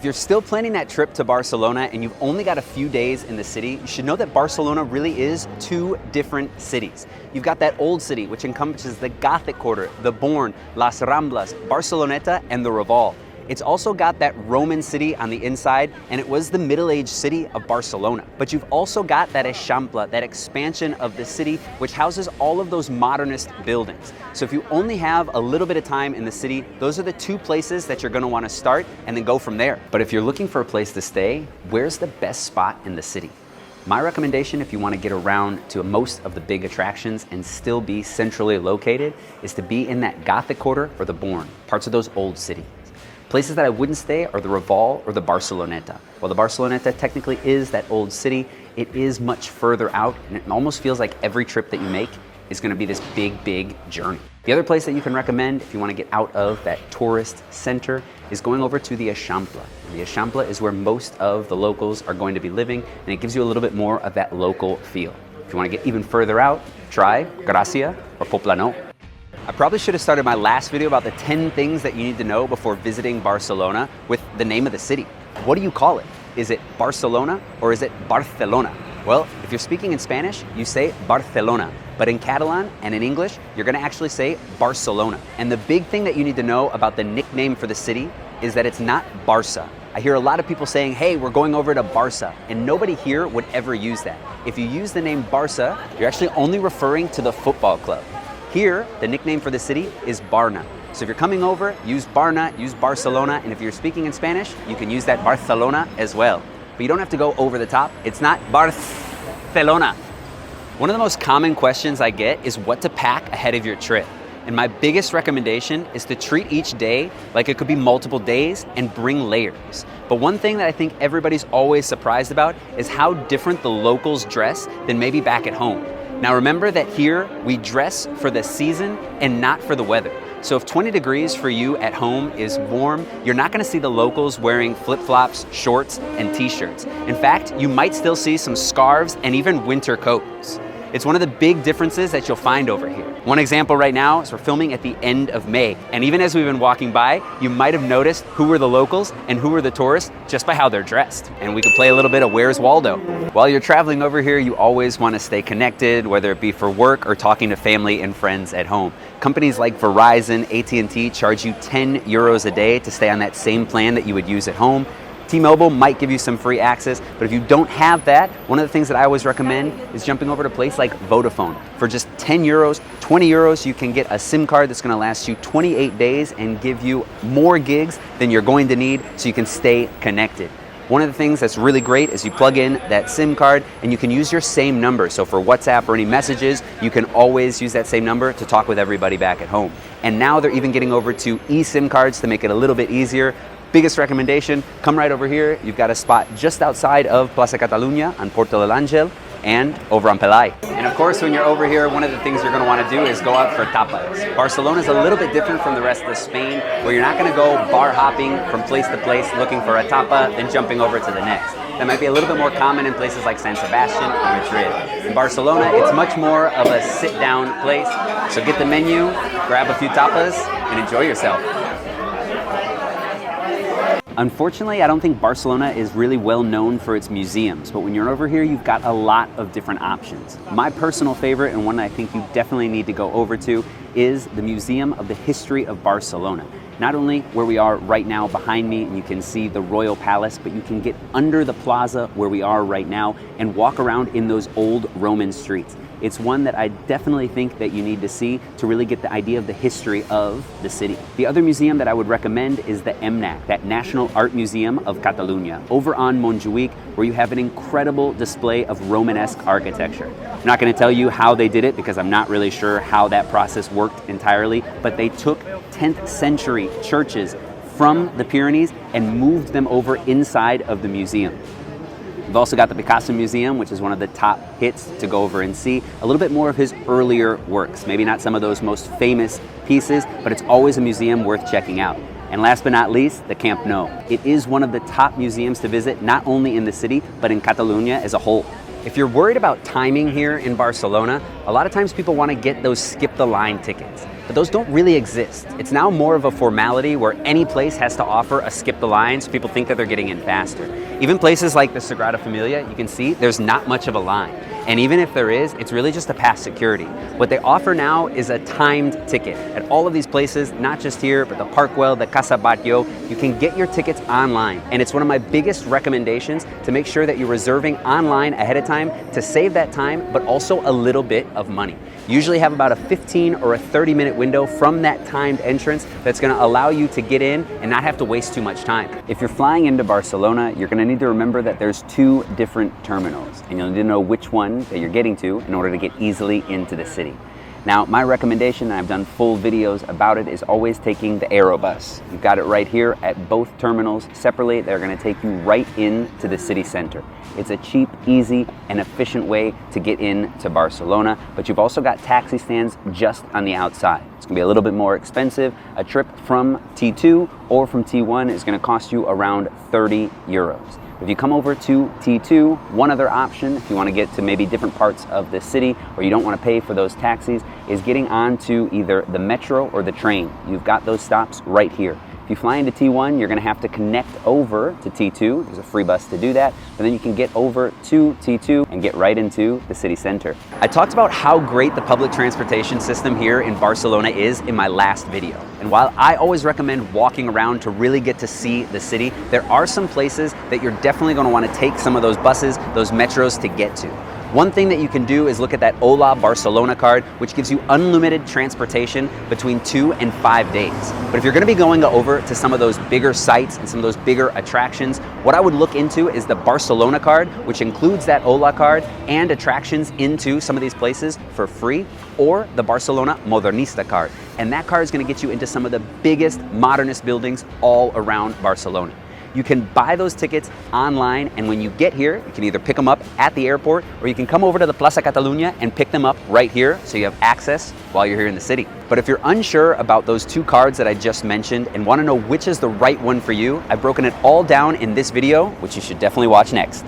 If you're still planning that trip to Barcelona and you've only got a few days in the city, you should know that Barcelona really is two different cities. You've got that old city, which encompasses the Gothic Quarter, the Born, Las Ramblas, Barceloneta, and the Raval. It's also got that Roman city on the inside, and it was the middle-aged city of Barcelona. But you've also got that Eixample, that expansion of the city, which houses all of those modernist buildings. So if you only have a little bit of time in the city, those are the two places that you're gonna wanna start and then go from there. But if you're looking for a place to stay, where's the best spot in the city? My recommendation, if you want to get around to most of the big attractions and still be centrally located, is to be in that Gothic Quarter or the Born, parts of those old cities. Places that I wouldn't stay are the Raval or the Barceloneta. While the Barceloneta technically is that old city, it is much further out, and it almost feels like every trip that you make is going to be this big journey. The other place that you can recommend if you want to get out of that tourist center is going over to the Eixample. The Eixample is where most of the locals are going to be living, and it gives you a little bit more of that local feel. If you want to get even further out, try Gracia or Poplano. I probably should have started my last video about the 10 things that you need to know before visiting Barcelona with the name of the city. What do you call it? Is it Barcelona or is it Barcelona? Well, if you're speaking in Spanish, you say Barcelona. But in Catalan and in English, you're gonna actually say Barcelona. And the big thing that you need to know about the nickname for the city is that it's not Barça. I hear a lot of people saying, hey, we're going over to Barça, and nobody here would ever use that. If you use the name Barça, you're actually only referring to the football club. Here, the nickname for the city is Barna. So if you're coming over, use Barna, use Barcelona, and if you're speaking in Spanish, you can use that Barcelona as well. But you don't have to go over the top. It's not Barcelona. One of the most common questions I get is what to pack ahead of your trip. And my biggest recommendation is to treat each day like it could be multiple days and bring layers. But one thing that I think everybody's always surprised about is how different the locals dress than maybe back at home. Now remember that here we dress for the season and not for the weather. So if 20 degrees for you at home is warm, you're not gonna see the locals wearing flip-flops, shorts, and t-shirts. In fact, you might still see some scarves and even winter coats. It's one of the big differences that you'll find over here. One example right now is we're filming at the end of May. And even as we've been walking by, you might have noticed who were the locals and who were the tourists just by how they're dressed. And we could play a little bit of Where's Waldo? While you're traveling over here, you always want to stay connected, whether it be for work or talking to family and friends at home. Companies like Verizon, AT&T charge you 10 euros a day to stay on that same plan that you would use at home. T-Mobile might give you some free access, but if you don't have that, one of the things that I always recommend is jumping over to a place like Vodafone. For just 10 euros, 20 euros, you can get a SIM card that's gonna last you 28 days and give you more gigs than you're going to need so you can stay connected. One of the things that's really great is you plug in that SIM card and you can use your same number. So for WhatsApp or any messages, you can always use that same number to talk with everybody back at home. And now they're even getting over to eSIM cards to make it a little bit easier. Biggest recommendation, come right over here. You've got a spot just outside of Plaza Catalunya on Porto del Ángel and over on Pelai. And of course, when you're over here, one of the things you're gonna wanna do is go out for tapas. Barcelona is a little bit different from the rest of Spain, where you're not gonna go bar hopping from place to place looking for a tapa and jumping over to the next. That might be a little bit more common in places like San Sebastian or Madrid. In Barcelona, it's much more of a sit-down place. So get the menu, grab a few tapas, and enjoy yourself. Unfortunately, I don't think Barcelona is really well known for its museums, but when you're over here, you've got a lot of different options. My personal favorite, and one I think you definitely need to go over to, is the Museum of the History of Barcelona. Not only where we are right now behind me, and you can see the Royal Palace, but you can get under the plaza where we are right now and walk around in those old Roman streets. It's one that I definitely think that you need to see to really get the idea of the history of the city. The other museum that I would recommend is the EMNAC, that National Art Museum of Catalunya, over on Montjuïc, where you have an incredible display of Romanesque architecture. I'm not gonna tell you how they did it because I'm not really sure how that process worked entirely, but they took 10th century churches from the Pyrenees and moved them over inside of the museum. We've also got the Picasso Museum, which is one of the top hits to go over and see a little bit more of his earlier works. Maybe not some of those most famous pieces, but it's always a museum worth checking out. And last but not least, the Camp Nou. It is one of the top museums to visit, not only in the city, but in Catalunya as a whole. If you're worried about timing here in Barcelona, a lot of times people want to get those skip the line tickets. but those don't really exist. It's now more of a formality where any place has to offer a skip the line so people think that they're getting in faster. Even places like the Sagrada Familia, you can see there's not much of a line. And even if there is, it's really just to pass security. What they offer now is a timed ticket. At all of these places, not just here, but the Parkwell, the Casa Batlló, you can get your tickets online. And it's one of my biggest recommendations to make sure that you're reserving online ahead of time to save that time, but also a little bit of money. You usually have about a 15 or a 30-minute window from that timed entrance that's gonna allow you to get in and not have to waste too much time. If you're flying into Barcelona, you're gonna need to remember that there's 2 different terminals, and you'll need to know which one that you're getting to in order to get easily into the city. Now, my recommendation, and I've done full videos about it, is always taking the Aerobus. You've got it right here at both terminals separately. They're gonna take you right into the city center. It's a cheap, easy, and efficient way to get into Barcelona, but you've also got taxi stands just on the outside. It's gonna be a little bit more expensive. A trip from T2 or from T1 is gonna cost you around 30 euros. If you come over to T2, one other option, if you want to get to maybe different parts of the city or you don't want to pay for those taxis, is getting onto either the metro or the train. You've got those stops right here. If you fly into T1, you're going to have to connect over to T2. There's a free bus to do that, but then you can get over to T2 and get right into the city center. I talked about how great the public transportation system here in Barcelona is in my last video. And while I always recommend walking around to really get to see the city, there are some places that you're definitely going to want to take some of those buses, those metros to get to. One thing that you can do is look at that Hola Barcelona card, which gives you unlimited transportation between 2 and 5 days. But if you're gonna be going over to some of those bigger sites and some of those bigger attractions, what I would look into is the Barcelona card, which includes that Hola card and attractions into some of these places for free, or the Barcelona Modernista card. And that card is gonna get you into some of the biggest modernist buildings all around Barcelona. You can buy those tickets online, and when you get here, you can either pick them up at the airport or you can come over to the Plaza Catalunya and pick them up right here so you have access while you're here in the city. But if you're unsure about those 2 cards that I just mentioned and want to know which is the right one for you, I've broken it all down in this video, which you should definitely watch next.